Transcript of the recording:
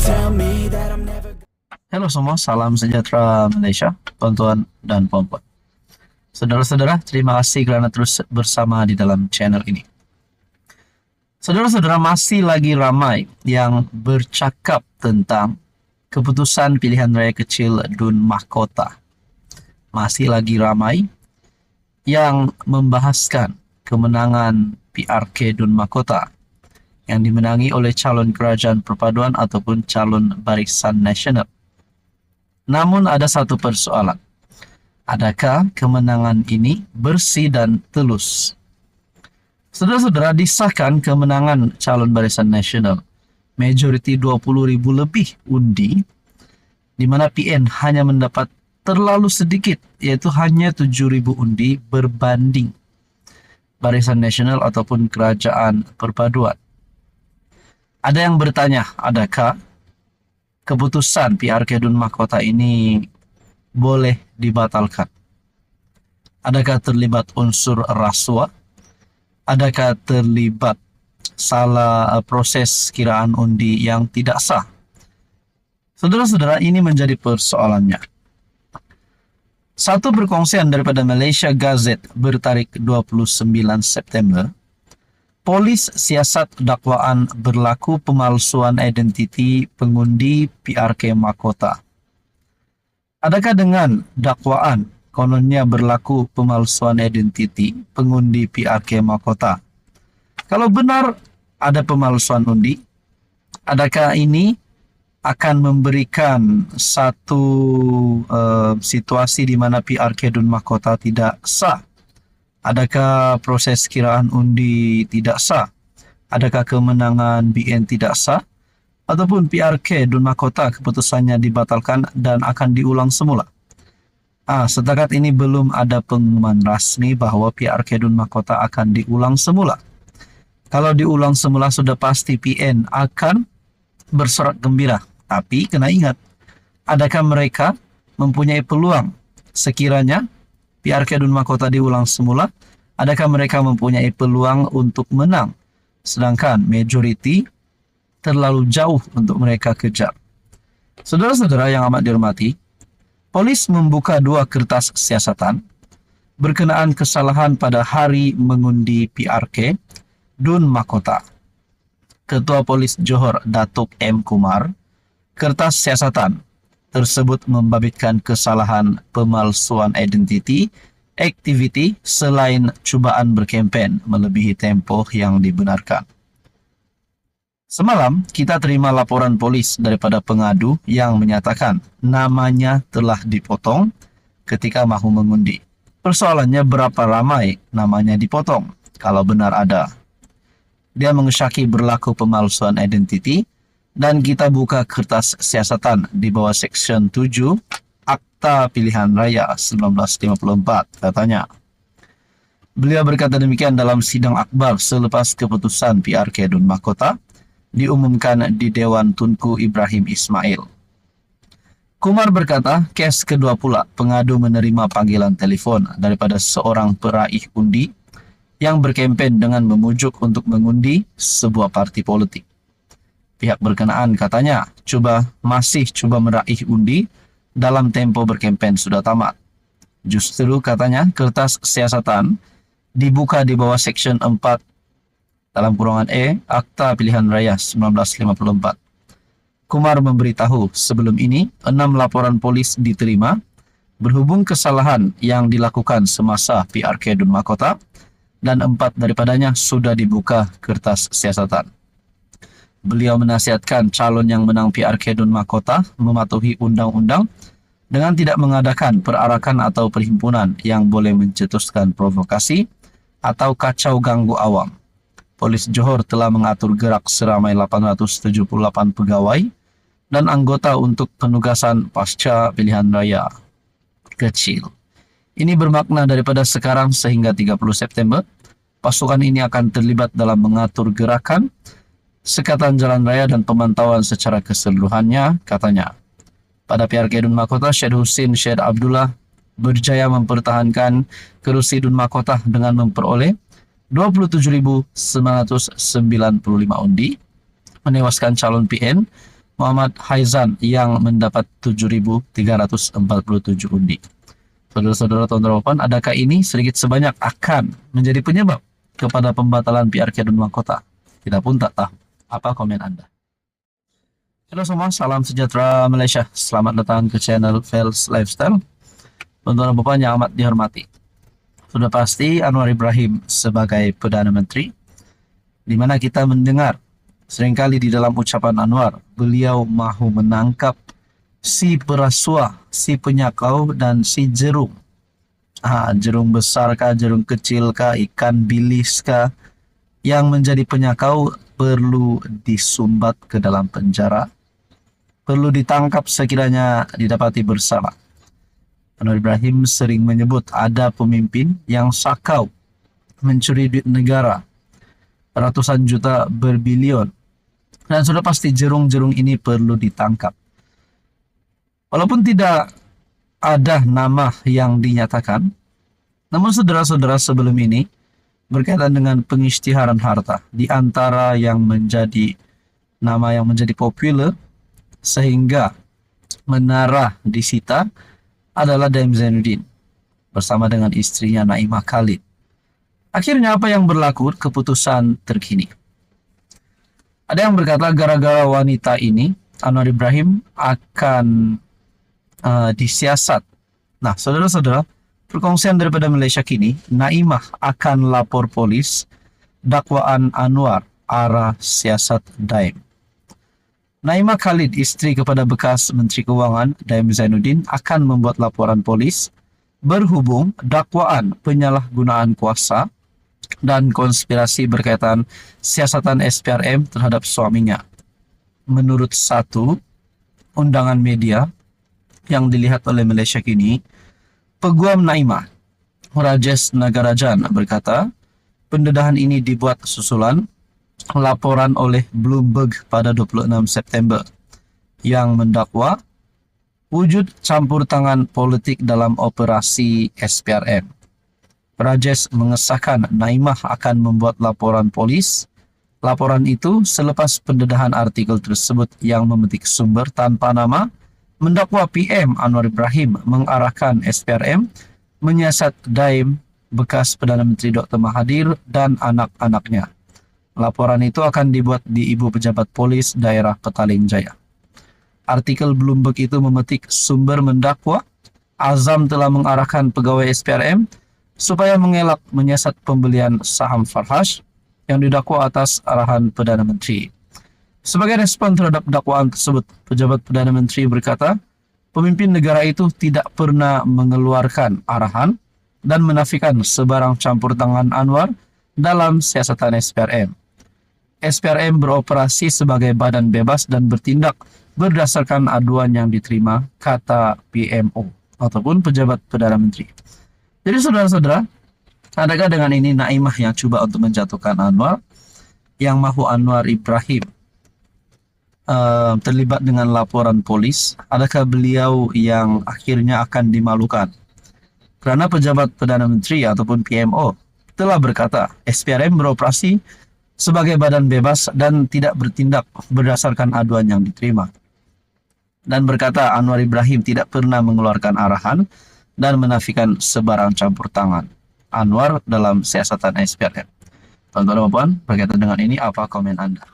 tell me that I'm never. Halo semua, salam sejahtera Malaysia, tuan-tuan dan puan-puan. Saudara-saudara, terima kasih kerana terus bersama di dalam channel ini. Saudara-saudara, masih lagi ramai yang bercakap tentang keputusan pilihan raya kecil Dun Mahkota. Masih lagi ramai yang membahaskan kemenangan PRK Dun Mahkota yang dimenangi oleh calon kerajaan perpaduan ataupun calon Barisan Nasional. Namun ada satu persoalan. Adakah kemenangan ini bersih dan telus? Saudara-saudara, disahkan kemenangan calon Barisan Nasional majoriti 20,000 lebih undi, di mana PN hanya mendapat terlalu sedikit, yaitu hanya 7,000 undi berbanding Barisan Nasional ataupun Kerajaan Perpaduan. Ada yang bertanya, adakah keputusan PRK Dun Mahkota ini boleh dibatalkan? Adakah terlibat unsur rasuah? Adakah terlibat salah proses kiraan undi yang tidak sah? Saudara-saudara, ini menjadi persoalannya. Satu perkongsian daripada Malaysia Gazette bertarik 29 September, polis siasat dakwaan berlaku pemalsuan identiti pengundi PRK Mahkota. Adakah dengan dakwaan kononnya berlaku pemalsuan identiti pengundi PRK Mahkota? Kalau benar ada pemalsuan undi, adakah ini akan memberikan satu situasi di mana PRK Dun Mahkota tidak sah? Adakah proses kiraan undi tidak sah? Adakah kemenangan BN tidak sah? Ataupun PRK Dun Mahkota keputusannya dibatalkan dan akan diulang semula? Setakat ini belum ada pengumuman rasmi bahawa PRK Dun Mahkota akan diulang semula. Kalau diulang semula sudah pasti PN akan bersorak gembira. Tapi kena ingat, adakah mereka mempunyai peluang sekiranya PRK Dun Mahkota diulang semula? Adakah mereka mempunyai peluang untuk menang? Sedangkan majoriti terlalu jauh untuk mereka kejar. Saudara-saudara yang amat dihormati, polis membuka 2 kertas siasatan berkenaan kesalahan pada hari mengundi PRK Dun Mahkota. Ketua Polis Johor Datuk M. Kumar, kertas siasatan tersebut membabitkan kesalahan pemalsuan identiti, aktiviti selain cubaan berkempen melebihi tempoh yang dibenarkan. Semalam, kita terima laporan polis daripada pengadu yang menyatakan namanya telah dipotong ketika mahu mengundi. Persoalannya berapa ramai namanya dipotong, kalau benar ada. Dia mengesyaki berlaku pemalsuan identiti, dan kita buka kertas siasatan di bawah Seksyen 7 Akta Pilihan Raya 1954, katanya. Beliau berkata demikian dalam sidang akbar selepas keputusan PRK Dun Mahkota diumumkan di Dewan Tunku Ibrahim Ismail. Kumar berkata, kes kedua pula pengadu menerima panggilan telefon daripada seorang peraih undi yang berkempen dengan memujuk untuk mengundi sebuah parti politik. Pihak berkenaan katanya masih cuba meraih undi dalam tempo berkempen sudah tamat. Justru katanya kertas siasatan dibuka di bawah Seksyen 4 dalam kurungan E Akta Pilihan Raya 1954. Kumar memberitahu sebelum ini 6 laporan polis diterima berhubung kesalahan yang dilakukan semasa PRK Dun Mahkota, dan 4 daripadanya sudah dibuka kertas siasatan. Beliau menasihatkan calon yang menang PRK Dun Mahkota mematuhi undang-undang dengan tidak mengadakan perarakan atau perhimpunan yang boleh mencetuskan provokasi atau kacau ganggu awam. Polis Johor telah mengatur gerak seramai 878 pegawai dan anggota untuk penugasan pasca pilihan raya kecil. Ini bermakna daripada sekarang sehingga 30 September, pasukan ini akan terlibat dalam mengatur gerakan sekatan jalan raya dan pemantauan secara keseluruhannya, katanya. Pada PRK Dun Mahkota, Syed Husin Syed Abdullah berjaya mempertahankan kerusi Dun Mahkota dengan memperoleh 27,995 undi, menewaskan calon PN Muhammad Haizan yang mendapat 7.347 undi. Saudara-saudara tuan Ropan, adakah ini sedikit sebanyak akan menjadi penyebab kepada pembatalan PRK dan Kota? Kita pun tak tahu. Apa komen Anda? Halo semua, salam sejahtera Malaysia. Selamat datang ke channel Fels Lifestyle. Tuan-tuan dan puan yang amat dihormati. Sudah pasti Anwar Ibrahim sebagai Perdana Menteri, di mana kita mendengar seringkali di dalam ucapan Anwar, beliau mahu menangkap si perasuah, si penyakau, dan si jerung. Jerung besar kah, jerung kecil kah, ikan bilis kah, yang menjadi penyakau perlu disumbat ke dalam penjara, perlu ditangkap sekiranya didapati bersalah. Anwar Ibrahim sering menyebut ada pemimpin yang sakau, mencuri duit negara, ratusan juta berbilion, dan sudah pasti jerung-jerung ini perlu ditangkap. Walaupun tidak ada nama yang dinyatakan, namun saudara-saudara sebelum ini berkaitan dengan pengisytiharan harta, di antara yang menjadi nama yang menjadi populer sehingga menara disita adalah Daim Zainuddin bersama dengan istrinya Naimah Khalid. Akhirnya apa yang berlaku keputusan terkini? Ada yang berkata gara-gara wanita ini Anwar Ibrahim akan disiasat. Nah, saudara-saudara, perkongsian daripada Malaysia kini, Naimah akan lapor polis dakwaan Anwar arah siasat Daim. Naimah Khalid, istri kepada bekas Menteri Keuangan Daim Zainuddin, akan membuat laporan polis berhubung dakwaan penyalahgunaan kuasa dan konspirasi berkaitan siasatan SPRM terhadap suaminya. Menurut satu undangan media yang dilihat oleh Malaysia kini, Peguam Naimah, Rajesh Nagarajan, berkata pendedahan ini dibuat susulan laporan oleh Bloomberg pada 26 September yang mendakwa wujud campur tangan politik dalam operasi SPRM. Rajesh mengesahkan Naimah akan membuat laporan polis. Laporan itu selepas pendedahan artikel tersebut yang memetik sumber tanpa nama mendakwa PM Anwar Ibrahim mengarahkan SPRM menyiasat Daim, bekas Perdana Menteri Dr. Mahathir dan anak-anaknya. Laporan itu akan dibuat di Ibu Pejabat Polis Daerah Petaling Jaya. Artikel Bloomberg itu memetik sumber mendakwa Azam telah mengarahkan pegawai SPRM supaya mengelak menyiasat pembelian saham Farhash yang didakwa atas arahan Perdana Menteri. Sebagai respon terhadap dakwaan tersebut, pejabat Perdana Menteri berkata, pemimpin negara itu tidak pernah mengeluarkan arahan dan menafikan sebarang campur tangan Anwar dalam siasatan SPRM. SPRM beroperasi sebagai badan bebas dan bertindak berdasarkan aduan yang diterima, kata PMO ataupun pejabat Perdana Menteri. Jadi saudara-saudara, adakah dengan ini Naimah yang coba untuk menjatuhkan Anwar, yang mahu Anwar Ibrahim terlibat dengan laporan polis? Adakah beliau yang akhirnya akan dimalukan? Kerana pejabat Perdana Menteri ataupun PMO telah berkata SPRM beroperasi sebagai badan bebas dan tidak bertindak berdasarkan aduan yang diterima. Dan berkata Anwar Ibrahim tidak pernah mengeluarkan arahan dan menafikan sebarang campur tangan Anwar dalam siasatan SPRM. Tuan-tuan dan puan, berkaitan dengan ini apa komen Anda?